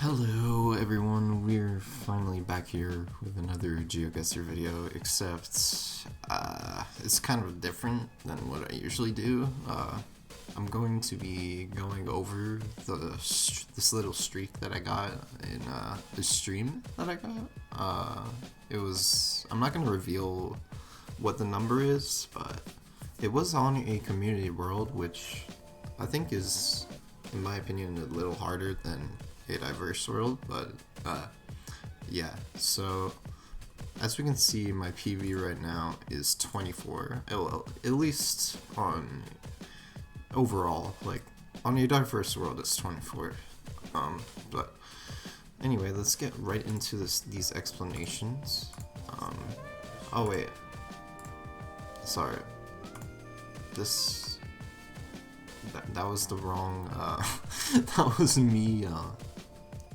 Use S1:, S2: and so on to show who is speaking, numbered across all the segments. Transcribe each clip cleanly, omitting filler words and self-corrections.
S1: Hello everyone, we're finally back here with another Geoguessr video, except it's kind of different than what I usually do. I'm going to be going over this little streak that I got in the stream that I got. I'm not going to reveal what the number is, but it was on a community world, which I think is, in my opinion, a little harder than a diverse world, but yeah. So as we can see, my PV right now is 24. Well, at least on overall, like on a diverse world, it's 24. But anyway, let's get right into these explanations. Oh wait, sorry. That was the wrong. That was me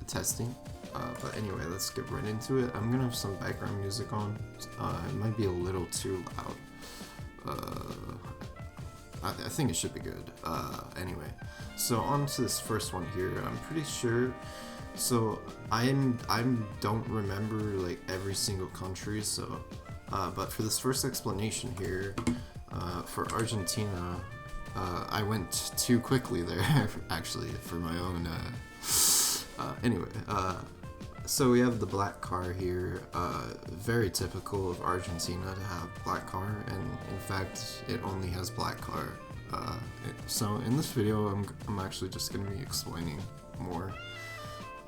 S1: testing. But anyway, let's get right into it. I'm gonna have some background music on. It might be a little too loud. I think it should be good. Anyway, so on to this first one here. I'm pretty sure. So I don't remember like every single country. So, but for this first explanation here, for Argentina, I went too quickly there actually for my own. Anyway, so we have the black car here, very typical of Argentina to have black car, and in fact, it only has black car. So in this video, I'm actually just going to be explaining more,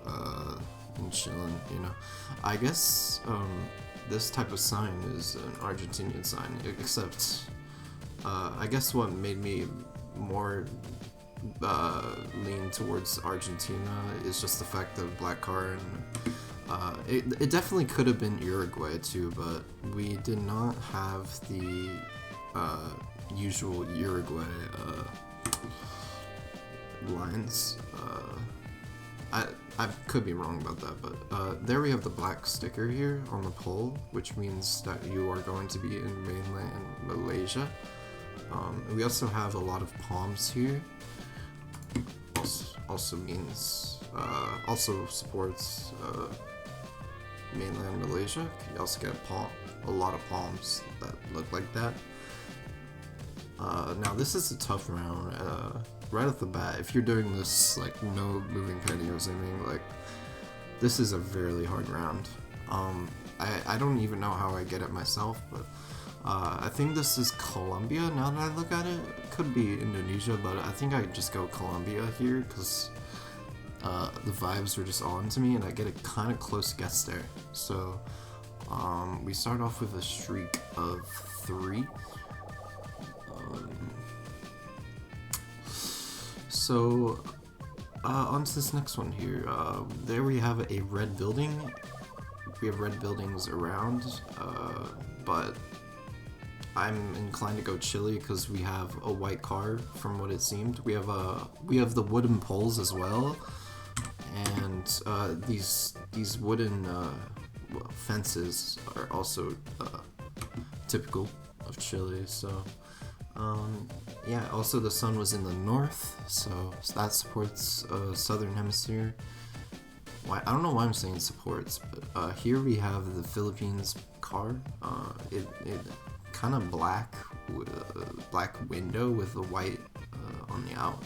S1: and chilling, you know. I guess, this type of sign is an Argentinian sign, except, I guess what made me more lean towards Argentina is just the fact of black car, and it definitely could have been Uruguay too, but we did not have the usual Uruguay lines. I could be wrong about that, but there we have the black sticker here on the pole, which means that you are going to be in mainland Malaysia. We also have a lot of palms here. Also means, also supports mainland Malaysia. You also get a lot of palms that look like that. Now this is a tough round. Right off the bat, if you're doing this like no moving penny or something, like this is a very hard round. I don't even know how I get it myself, but I think this is Colombia now that I look at it. It could be Indonesia, but I think I just go Colombia here because the vibes were just on to me and I get a kind of close guess there. So we start off with a streak of 3. So on to this next one here. There we have a red building. We have red buildings around, but I'm inclined to go Chile because we have a white car from what it seemed. We have the wooden poles as well, and these wooden fences are also typical of Chile. So yeah. Also, the sun was in the north, so that supports southern hemisphere. I don't know why I'm saying supports, but here we have the Philippines car. It kind of black with a black window with a white on the out.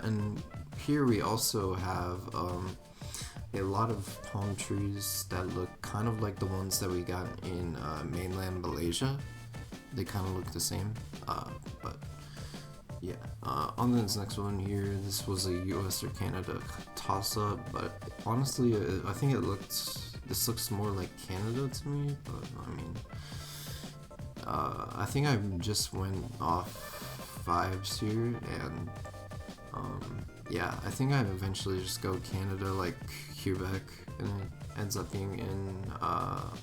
S1: And here we also have a lot of palm trees that look kind of like the ones that we got in mainland Malaysia. They kind of look the same, but yeah. On this next one here, this was a US or Canada toss-up, but honestly, I think this looks more like Canada to me, but I mean, I think I just went off vibes here, and yeah, I think I eventually just go Canada, like Quebec, and it ends up being in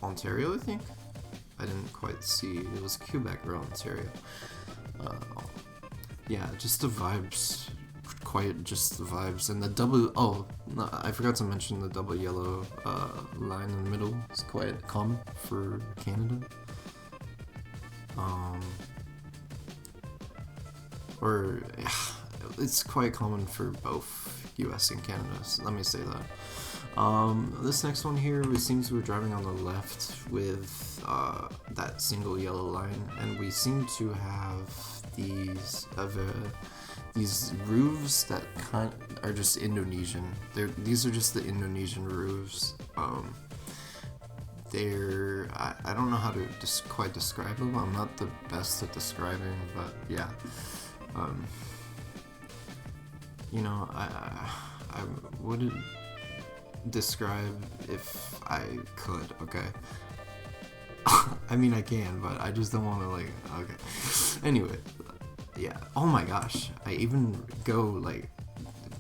S1: Ontario, I think. I didn't quite see, it was Quebec or Ontario. Yeah, just the vibes, quite just the vibes, and the double, oh, no, I forgot to mention the double yellow line in the middle is quite common for Canada. Or it's quite common for both US and Canada, so let me say that. This next one here, it seems we're driving on the left with that single yellow line, and we seem to have these roofs that are just Indonesian. These are just the Indonesian roofs. I don't know how to quite describe them. I'm not the best at describing, but yeah. You know, I wouldn't describe if I could, okay? I mean, I can, but I just don't want to, like, okay. Anyway, yeah. Oh my gosh, I even go, like,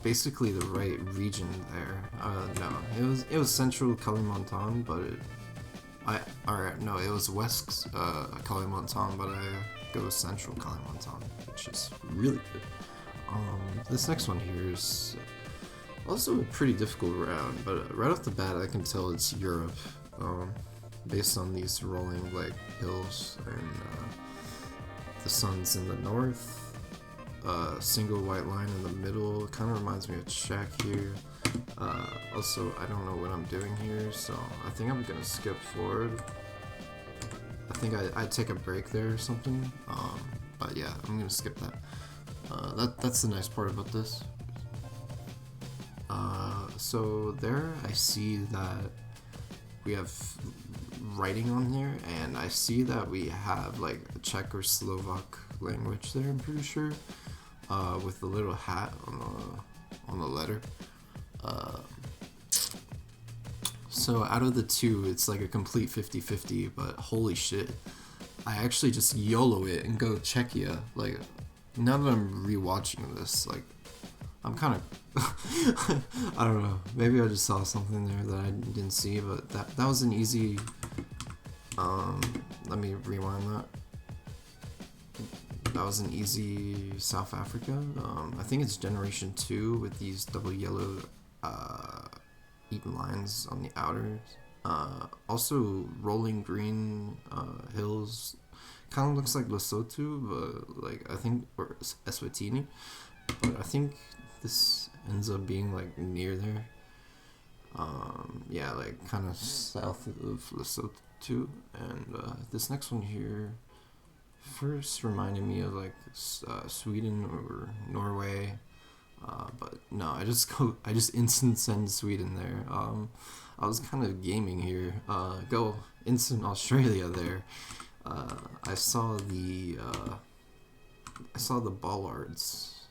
S1: basically the right region there. No, it was Central Kalimantan, but it was West Kalimantan, but I go Central Kalimantan, which is really good. This next one here is also a pretty difficult round, but right off the bat I can tell it's Europe, based on these rolling like hills, and the sun's in the north, single white line in the middle. It kind of reminds me of Czech here. Also, I don't know what I'm doing here, so I think I'm gonna skip forward. I think I'd take a break there or something, but yeah, I'm gonna skip that. That's the nice part about this. So there I see that we have writing on here, and I see that we have like a Czech or Slovak language there, I'm pretty sure, with the little hat on the letter. So out of the two, it's like a complete 50-50, but holy shit, I actually just YOLO it and go Czechia. Like, now that I'm rewatching this, like, I'm kind of, I don't know, maybe I just saw something there that I didn't see, but that was an easy, let me rewind that. That was an easy South Africa. I think it's Generation 2 with these double yellow even lines on the outers. Also rolling green hills. Kind of looks like Lesotho, but like I think, or Eswatini, but I think this ends up being like near there. Yeah, like kind of south of Lesotho. And this next one here first reminded me of like Sweden or Norway, but no, I just instant send Sweden there. I was kind of gaming here. Go instant Australia there. I saw the bollards,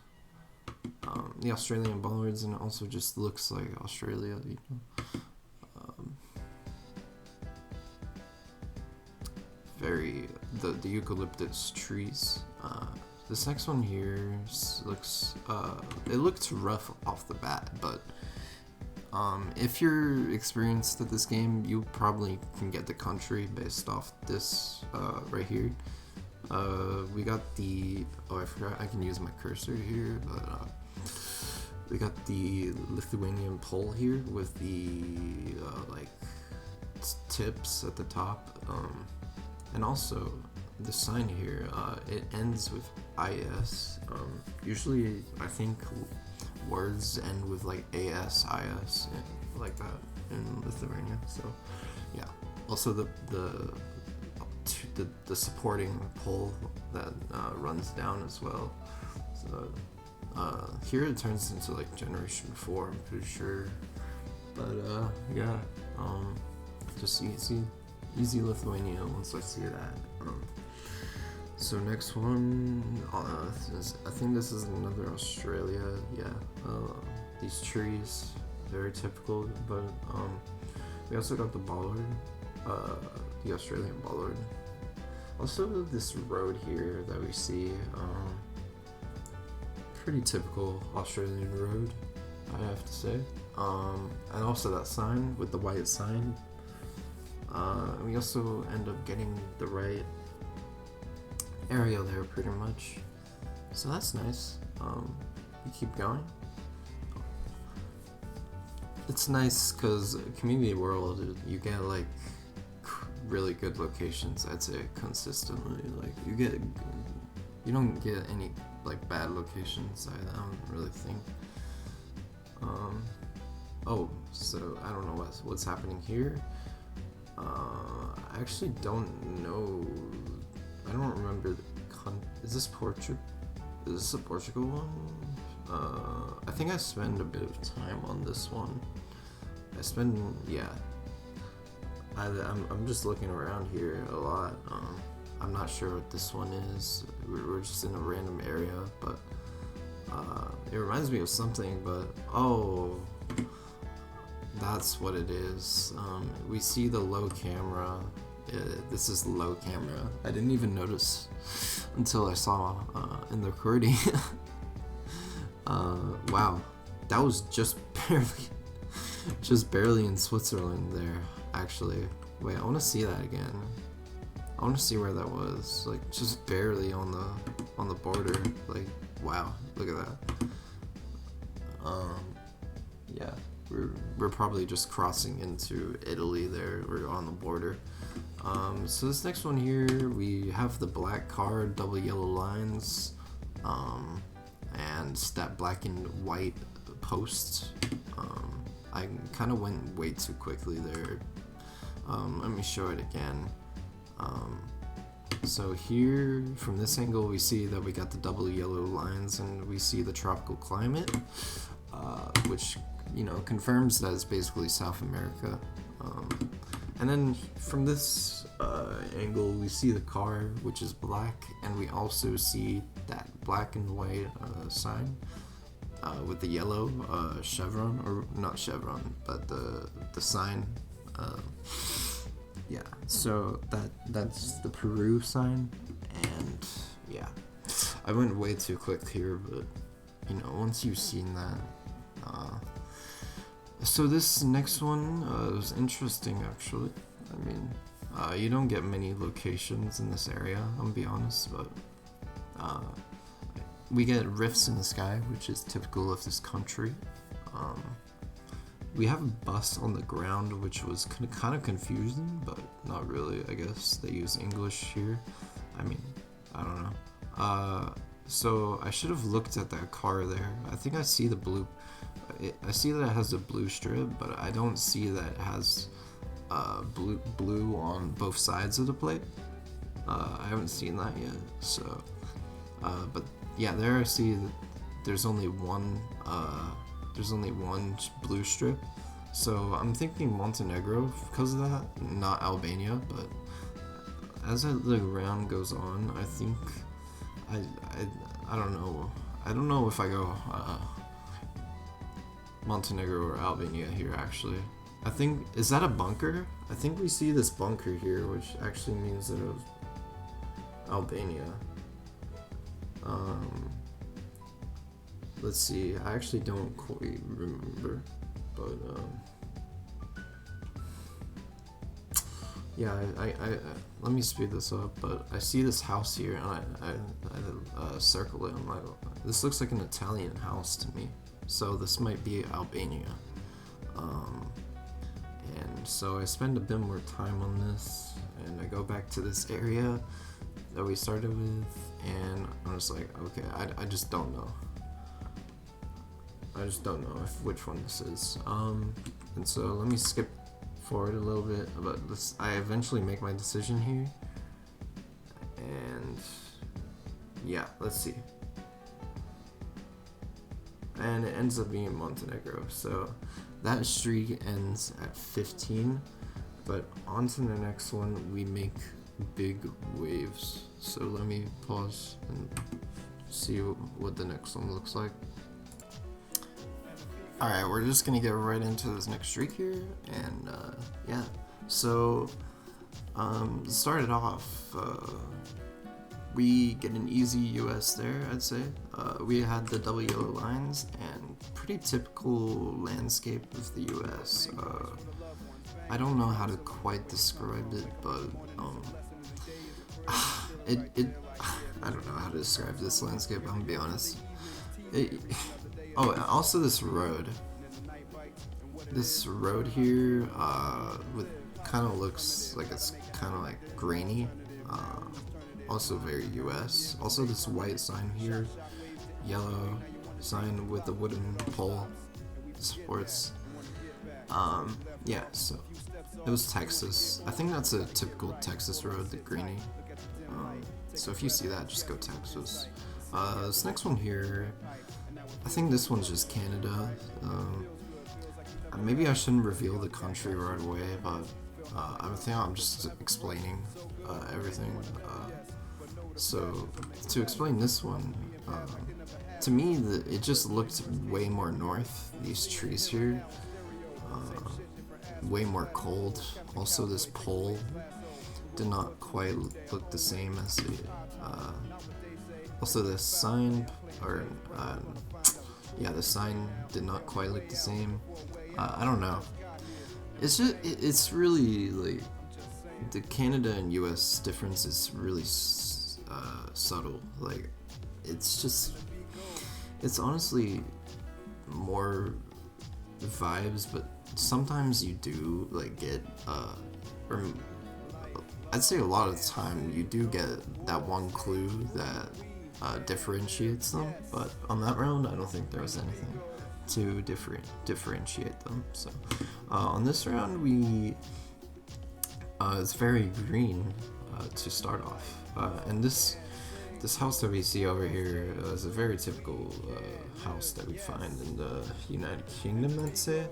S1: the Australian bollards, and it also just looks like Australia, you know. Very the eucalyptus trees. This next one here looks it looks rough off the bat, but if you're experienced at this game, you probably can get the country based off this right here. We got the, I forgot I can use my cursor here, but we got the Lithuanian pole here with the like tips at the top, and also the sign here, it ends with IS. Usually I think words end with like AS, IS, like that in Lithuania. So yeah. Also the supporting pole that runs down as well. So here it turns into like Generation 4, I'm pretty sure. But yeah, just easy Lithuania once I see that. So next one, I think this is another Australia. Yeah, these trees, very typical. But we also got the bollard, the Australian bollard. Also this road here that we see, pretty typical Australian road, I have to say. And also that sign with the white sign. We also end up getting the right area there pretty much, so that's nice. We keep going. It's nice because Community World, you get like really good locations, I'd say, consistently. Like you don't get any like bad locations. I don't really think. Oh, so I don't know what's happening here. I actually don't know. I don't remember the is this Portugal? Is this a Portugal one? I think I spend a bit of time on this one. Yeah. I'm just looking around here a lot. I'm not sure what this one is. We're just in a random area, but it reminds me of something. But oh, that's what it is. We see the low camera. This is low camera. I didn't even notice until I saw in the recording. Wow, that was just barely in Switzerland there. Actually, wait, I want to see that again. I want to see where that was. Like, just barely on the border. Like, wow, look at that. Yeah, we're probably just crossing into Italy there. We're on the border. So this next one here, we have the black car, double yellow lines, and that black and white post. I kind of went way too quickly there. Let me show it again. So here, from this angle, we see that we got the double yellow lines, and we see the tropical climate, which, you know, confirms that it's basically South America. And then from this angle, we see the car, which is black, and we also see that black and white sign with the yellow chevron, or not chevron, but the sign. Yeah, so that's the Peru sign, and yeah, I went way too quick here, but you know, once you've seen that. So this next one was interesting, actually. I mean, you don't get many locations in this area, I'm gonna be honest, but we get rifts in the sky, which is typical of this country. We have a bus on the ground, which was kind of confusing, but not really. I guess they use English here. I mean, I don't know. So I should have looked at that car there. I think I see the blue. I see that it has a blue strip, but I don't see that it has blue on both sides of the plate. I haven't seen that yet. So, but yeah, there I see that there's only one. There's only one blue strip, so I'm thinking Montenegro because of that, not Albania. But as the round goes on, I think I don't know. I don't know if I go Montenegro or Albania here. Actually, I think, is that a bunker? I think we see this bunker here, which actually means that it was Albania. Let's see, I actually don't quite remember, but yeah, I let me speed this up, but I see this house here, and I circle it. I'm like, this looks like an Italian house to me, so this might be Albania. And so I spend a bit more time on this, and I go back to this area that we started with, and I'm just like, okay, I just don't know. I just don't know which one this is. And so let me skip forward a little bit, but I eventually make my decision here. And yeah, let's see. And it ends up being Montenegro. So that streak ends at 15, but on to the next one, we make big waves. So let me pause and see what the next one looks like. Alright, we're just gonna get right into this next streak here, and yeah, so started off, we get an easy US there, I'd say. We had the double yellow lines, and pretty typical landscape of the US. I don't know how to quite describe it, but I don't know how to describe this landscape, I'm gonna be honest. Oh, also this road here, with kind of looks like it's kind of like grainy, also very US. Also this white sign here, yellow sign with the wooden pole supports. Yeah, so it was Texas. I think that's a typical Texas road, the greenie. So if you see that, just go Texas. This next one here, I think this one's just Canada. Maybe I shouldn't reveal the country right away, but I think I'm just explaining everything. So to explain this one, to me, it just looked way more north. These trees here, way more cold. Also, this pole did not quite look the same as the. Also, the sign, or yeah, the sign did not quite look the same. I don't know. It's just, it's really like the Canada and US difference is really subtle. Like, it's honestly more vibes, but sometimes you do like get or I'd say a lot of the time you do get that one clue that differentiates them, but on that round I don't think there was anything to differentiate them. So on this round we it's very green to start off, and this house that we see over here is a very typical house that we find in the United Kingdom, I'd say.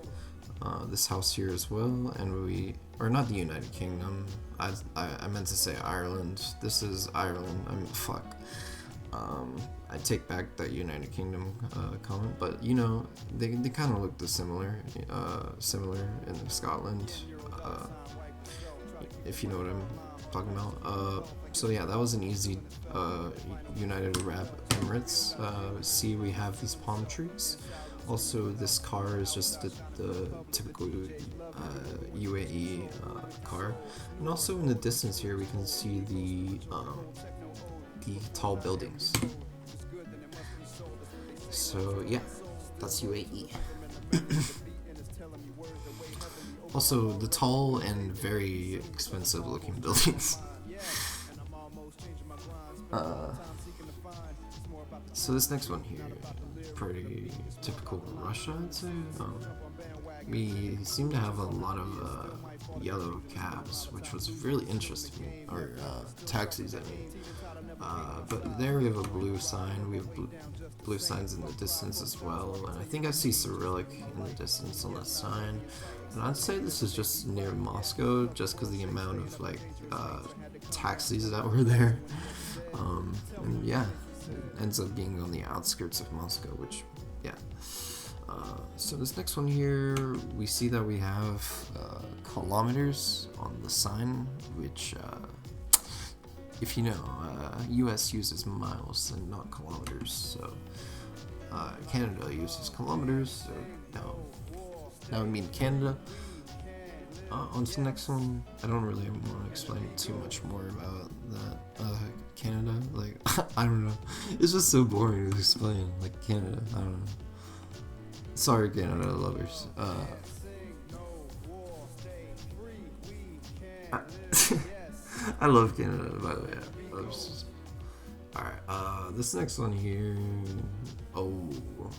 S1: This house here as well, and or not the United Kingdom, I meant to say Ireland. This is Ireland. Fuck. I take back that United Kingdom comment, but you know, they kind of look similar in Scotland, if you know what I'm talking about. So yeah, that was an easy United Arab Emirates. See, we have these palm trees. Also, this car is just the typical UAE car, and also in the distance here we can see the tall buildings. So yeah, that's UAE. Also, the tall and very expensive looking buildings. So this next one here, pretty typical Russia, I'd say. We seem to have a lot of yellow cabs, which was really interesting, or taxis, I mean. But there we have a blue sign. We have blue signs in the distance as well, and I think I see Cyrillic in the distance on that sign. And I'd say this is just near Moscow, just because the amount of like taxis that were there. And yeah, it ends up being on the outskirts of Moscow, which yeah. So this next one here, we see that we have kilometers on the sign, which if you know, US uses miles and not kilometers, so Canada uses kilometers, so that would mean Canada. On to the next one. I don't really want to explain too much more about that. Canada, like, I don't know. It's just so boring to explain, like, Canada, I don't know. Sorry, Canada lovers. I love Canada, by the way. Alright, this next one here. Oh,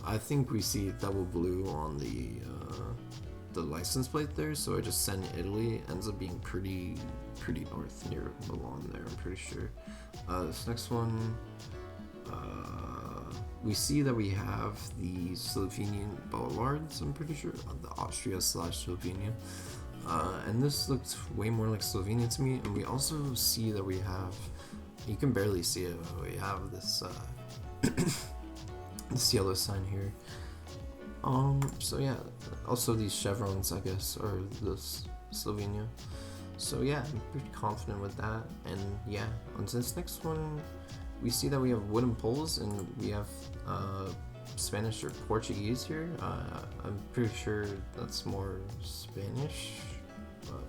S1: I think we see double blue on the license plate there, so I just send Italy. Ends up being pretty north near Milan there, I'm pretty sure. This next one, we see that we have the Slovenian boulevards, I'm pretty sure, the Austria/Slovenia. And this looks way more like Slovenia to me, and we also see that we have, you can barely see it, but we have this this yellow sign here. So yeah, also these chevrons, I guess, are this Slovenia. So yeah, I'm pretty confident with that. And yeah, on to this next one, we see that we have wooden poles, and we have Spanish or Portuguese here. I'm pretty sure that's more Spanish, but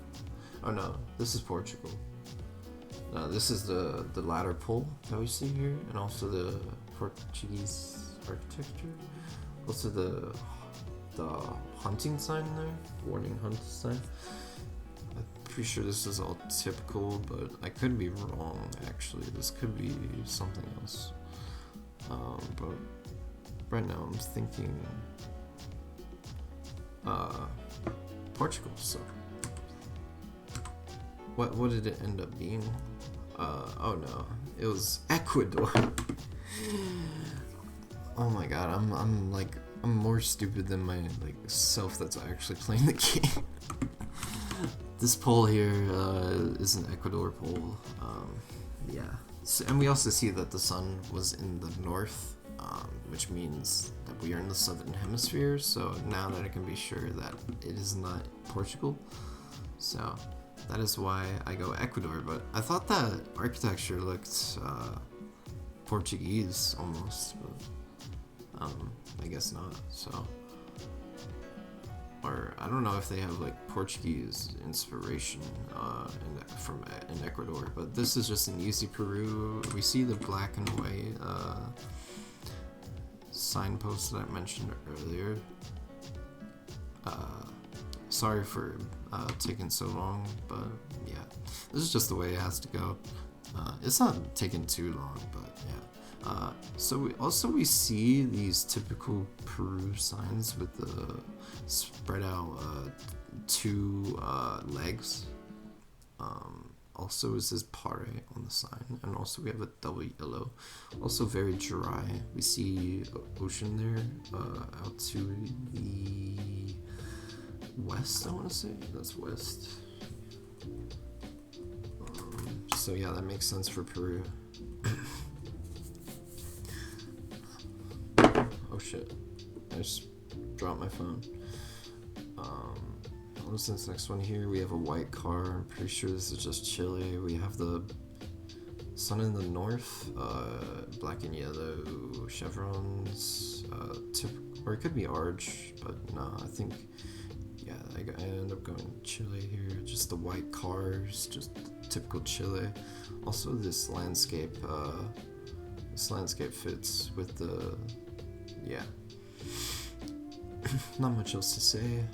S1: oh no, this is Portugal. This is the ladder pole that we see here, and also the Portuguese architecture. Also the hunting sign there, warning hunt sign. I'm pretty sure this is all typical, but I could be wrong, actually. This could be something else. But right now I'm thinking Portugal, so what did it end up being? Oh no, it was Ecuador. Oh my god, I'm more stupid than my self that's actually playing the game. This pole here is an Ecuador pole. Yeah, so, and we also see that the sun was in the north, which means that we are in the southern hemisphere. So now that I can be sure that it is not Portugal, so that is why I go Ecuador. But I thought that architecture looked Portuguese almost, but I guess not. So, or I don't know if they have like Portuguese inspiration in Ecuador, but this is just an easy Peru. We see the black and white signpost that I mentioned earlier. Sorry for taking so long, but yeah, this is just the way it has to go. It's not taking too long, but yeah. So we see these typical Peru signs with the spread out two legs. Also it says pare on the sign, and also we have a double yellow. Also very dry. We see ocean there out to the west, I want to say. That's west. So yeah, that makes sense for Peru. Oh shit, I just dropped my phone. What's this next one here? We have a white car. I'm pretty sure this is just Chile. We have the sun in the north, black and yellow chevrons, or it could be Arch, but no, I think, yeah, I end up going Chile here. Just the white cars, just typical Chile. Also, this landscape fits with the, yeah. Not much else to say.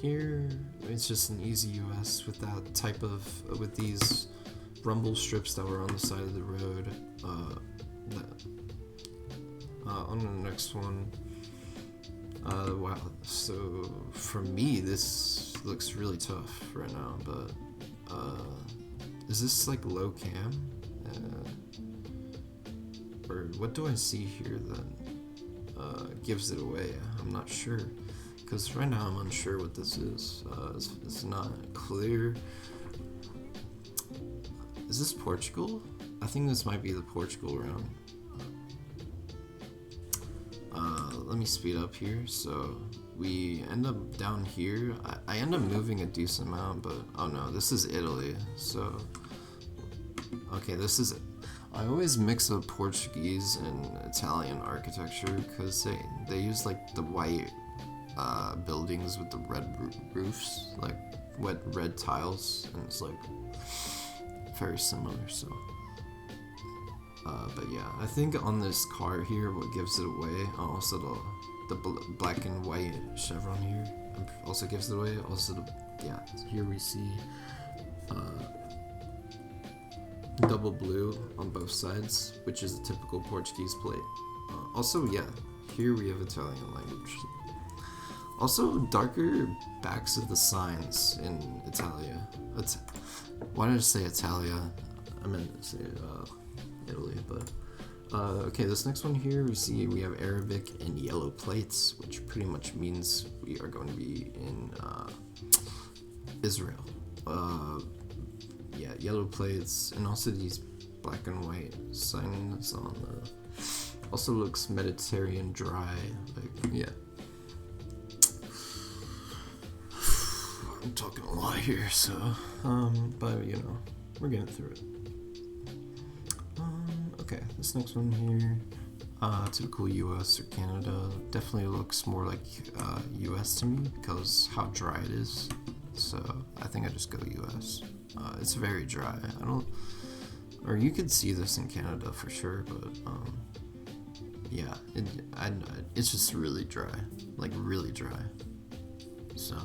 S1: Here, it's just an easy US with that type of, with these rumble strips that were on the side of the road. On the next one, wow, so for me, this looks really tough right now, but, is this like low cam? Or what do I see here that gives it away? I'm not sure. Because right now I'm unsure what this is. It's not clear. Is this Portugal? I think this might be the Portugal round. Let me speed up here. So we end up down here. I end up moving a decent amount, but oh no, this is Italy. So, okay, this is, I always mix up Portuguese and Italian architecture because they use like the white buildings with the red roofs, like red tiles, and it's like very similar. So, but yeah, I think on this car here, what gives it away, also the black and white chevron here, also gives it away. Also, yeah, here we see double blue on both sides, which is a typical Portuguese plate. Also, yeah, here we have Italian language. Also, darker backs of the signs in Italia. Why did I say Italia? I meant to say Italy, but okay. This next one here, we have Arabic and yellow plates, which pretty much means we are going to be in Israel. Yeah, yellow plates, and also these black and white signs on the. Also looks Mediterranean dry, like yeah. I'm talking a lot here, so, but you know, we're getting through it. Okay, this next one here, typical US or Canada, definitely looks more like US to me because how dry it is. So I think I just go US. It's very dry. Or you could see this in Canada for sure, but yeah, it's just really dry, like really dry. So.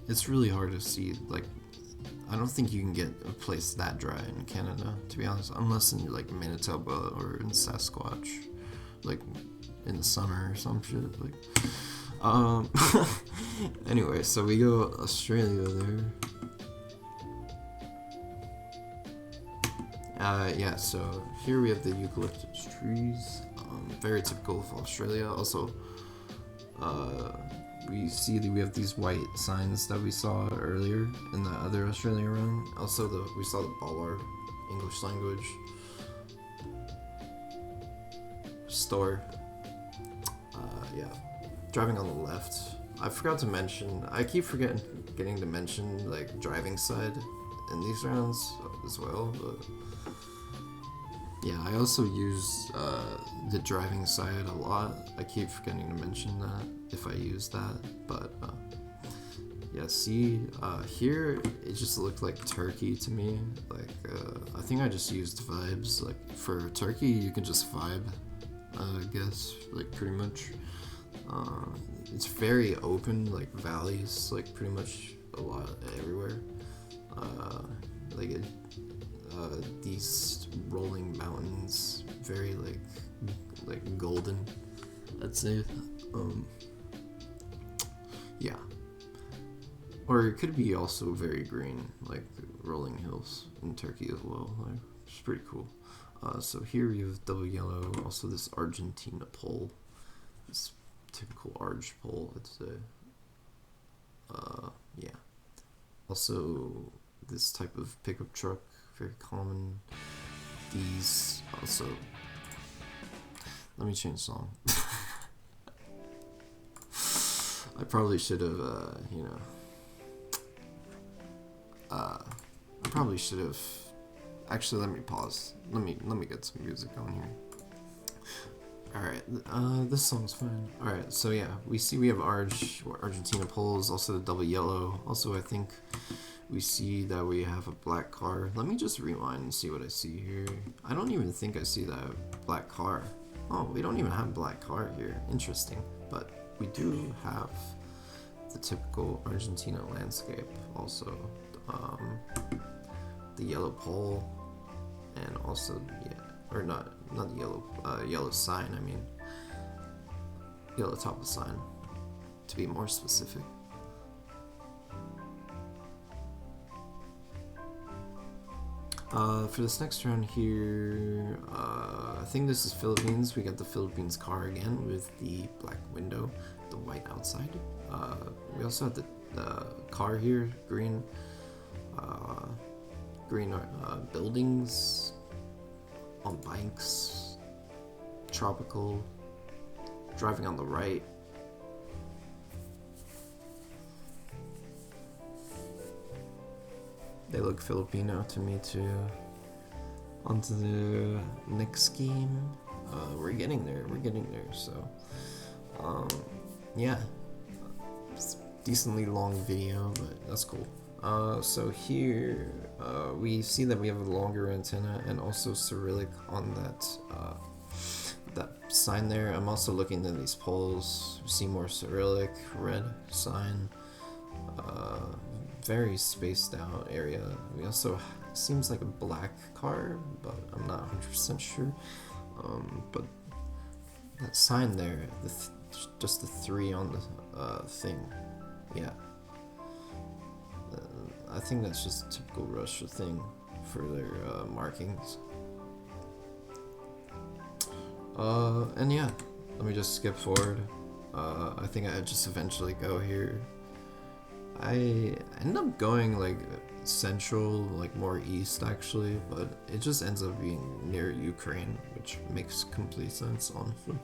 S1: it's really hard to see, like, I don't think you can get a place that dry in Canada, to be honest, unless in like Manitoba or in Sasquatch, like in the summer or some shit. Like, anyway, so we go Australia there. Yeah, so here we have the eucalyptus trees, very typical of Australia. Also, we see that we have these white signs that we saw earlier in the other Australia run. Also, we saw the Ballard English language store. Yeah, driving on the left. I forgot to mention. I keep getting to mention like driving side in these rounds as well. But yeah, I also use the driving side a lot. I keep forgetting to mention that if I use that, but yeah, see, here it just looked like Turkey to me. Like, I think I just used vibes. Like, for Turkey, you can just vibe, I guess, like, pretty much. It's very open, like, valleys, like, pretty much a lot everywhere. Like, these rolling mountains, very, like golden, I'd say. Yeah. Or it could be also very green, like rolling hills in Turkey as well. Like, it's pretty cool. So here we have double yellow, also this Argentina pole. This typical Arge pole, I'd say. Yeah. Also, this type of pickup truck, very common. These also. Let me change song. I probably should have, you know. I probably should have. Actually, let me pause. Let me get some music on here. Alright, this song's fine. Alright, so yeah, we have Argentina poles, also the double yellow. Also, I think we see that we have a black car. Let me just rewind and see what I see here. I don't even think I see that black car. Oh, we don't even have a black car here. Interesting. But we do have the typical Argentina landscape also. The yellow pole, and also, yeah, or not the yellow, yellow sign, I mean. Yellow top of sign, to be more specific. For this next round here, I think this is Philippines. We got the Philippines car again with the black window, the white outside. We also have the car here, green buildings on bikes, tropical, driving on the right. They look Filipino to me too. On to the next game. We're getting there, so yeah. It's a decently long video, but that's cool. So here, we see that we have a longer antenna and also Cyrillic on that sign there. I'm also looking at these poles. We see more Cyrillic, red sign, very spaced out area. We also, seems like a black car, but I'm not 100% sure. But that sign there, just the 3 on the thing, yeah. I think that's just a typical Russia thing for their markings. And yeah, let me just skip forward. I think I just eventually go here. I end up going like central, like more east actually, but it just ends up being near Ukraine, which makes complete sense, honestly.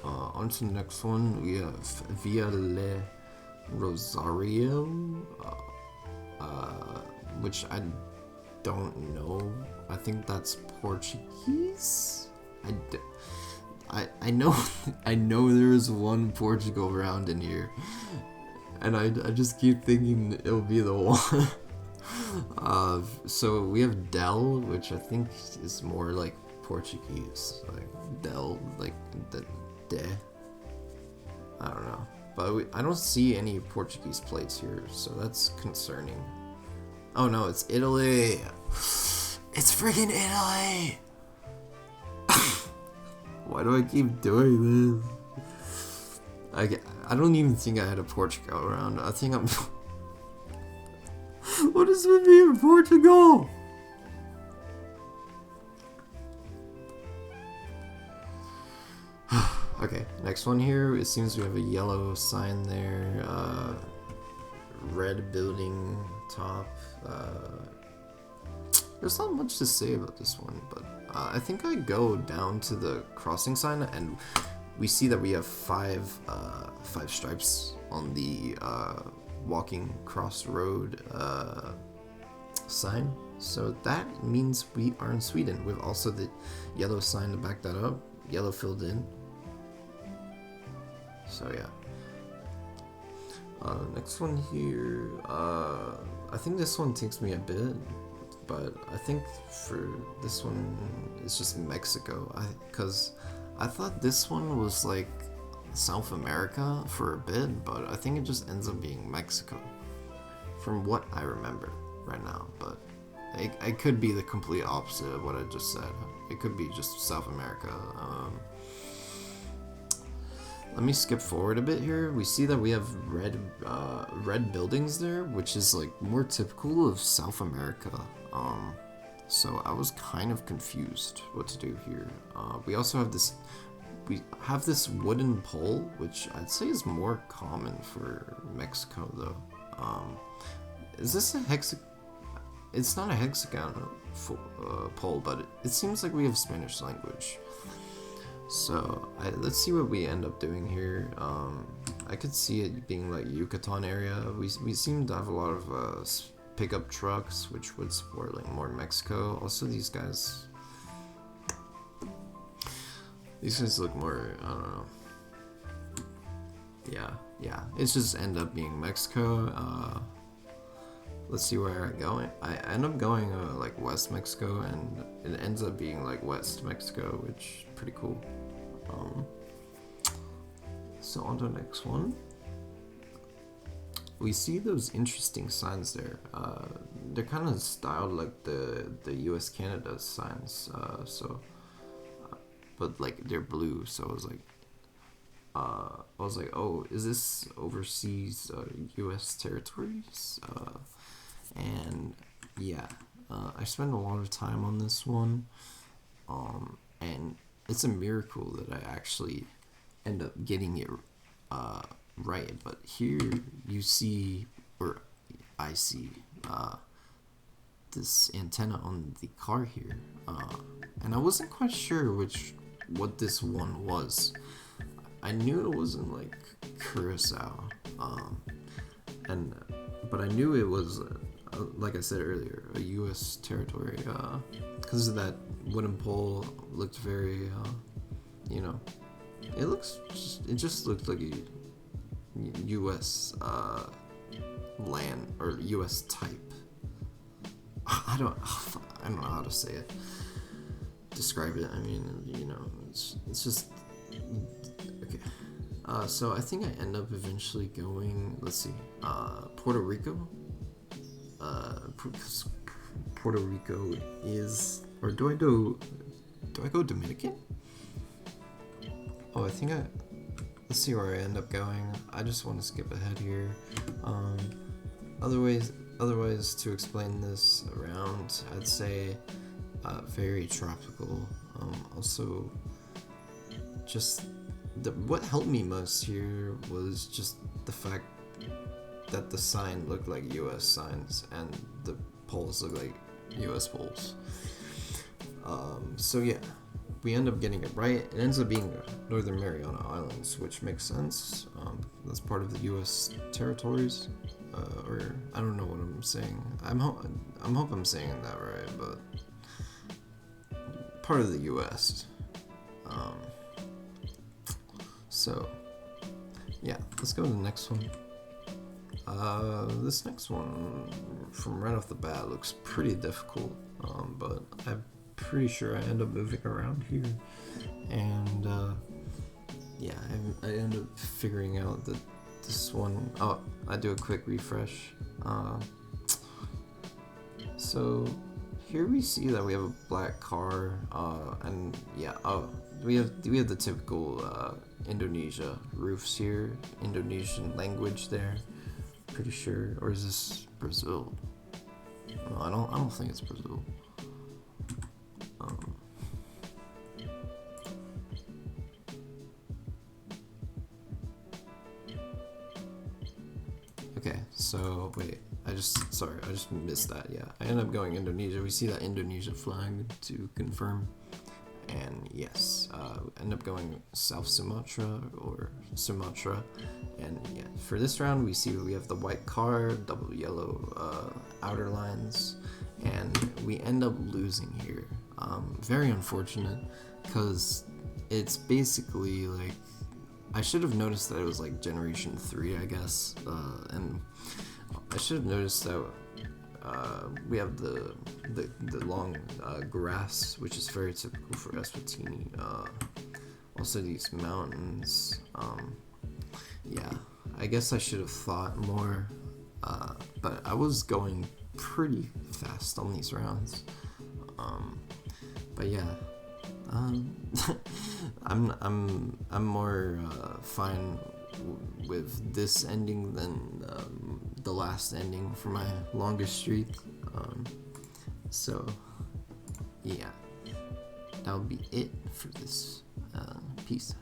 S1: On to the next one, we have Via Le Rosario, which I don't know. I think that's Portuguese. I know I know there's one Portugal round in here, and I just keep thinking it'll be the one. So we have Del, which I think is more like Portuguese, like Del, like the de. I don't know. But I don't see any Portuguese plates here, so that's concerning. Oh no, it's Italy! It's freaking Italy! Why do I keep doing this? I don't even think I had a Portugal around. I think I'm... What is with me in Portugal? Okay, next one here. It seems we have a yellow sign there. Red building top. There's not much to say about this one, but I think I go down to the crossing sign and we see that we have five stripes on the walking cross road sign. So that means we are in Sweden. With also the yellow sign to back that up. Yellow filled in. So yeah. Next one here. I think this one takes me a bit, but I think for this one it's just Mexico. Because I thought this one was like South America for a bit, but I think it just ends up being Mexico, from what I remember right now. But I could be the complete opposite of what I just said. It could be just South America. Let me skip forward a bit here. We see that we have red buildings there, which is like more typical of South America. So I was kind of confused what to do here. We also have this. We have this wooden pole, which I'd say is more common for Mexico, though. Is this a hexagon? It's not a hexagon pole, but it seems like we have Spanish language. So let's see what we end up doing here. I could see it being like Yucatan area. We seem to have a lot of pickup trucks, which would support like more Mexico. Also, these guys look more, I don't know. Yeah. It's just end up being Mexico. Let's see where I'm going. I end up going like West Mexico, and it ends up being like West Mexico, which is pretty cool. So on to the next one. We see those interesting signs there. They're kind of styled like the US Canada signs. But like they're blue. So I was like, oh, is this overseas US territories? And yeah, I spent a lot of time on this one, and it's a miracle that I actually end up getting it right. But here you see, or I see, this antenna on the car here, and I wasn't quite sure what this one was. I knew it wasn't like Curacao, but I knew it was, like I said earlier, a U.S. territory, because of that wooden pole. Looked very, it just looked like a U.S. land or U.S. type. I don't know how to say it. Describe it. I mean, it's just okay. So I think I end up eventually going. Let's see, Puerto Rico. Puerto Rico is, or do I go Dominican? Oh, let's see where I end up going. I just want to skip ahead here. Otherwise, to explain this around, I'd say very tropical. Also, just what helped me most here was just the fact that the sign looked like US signs and the poles look like US poles. So yeah, we end up getting it right. It ends up being Northern Mariana Islands, which makes sense. That's part of the US territories, or I don't know what I'm saying. I'm hope I'm saying that right, but part of the US. So yeah, let's go to the next one. This next one, from right off the bat, looks pretty difficult, but I'm pretty sure I end up moving around here, and yeah, I end up figuring out that this one. Oh, I do a quick refresh. So here we see that we have a black car, and yeah, we have the typical Indonesia roofs here, Indonesian language there. Pretty sure, or is this Brazil? No, I don't think it's Brazil. Okay, so wait, I just missed that. Yeah, I ended up going Indonesia. We see that Indonesia flag to confirm, and yes, end up going South Sumatra or Sumatra, and yeah, for this round we see we have the white car, double yellow outer lines, and we end up losing here. Very unfortunate, because it's basically like, I should have noticed that it was like generation 3, I guess, and I should have noticed that we have the long grass, which is very typical for Eswatini. Also these mountains. Yeah, I guess I should have thought more, but I was going pretty fast on these rounds. But yeah. I'm more fine with this ending than the last ending for my longest streak. So yeah, that'll be it for this piece.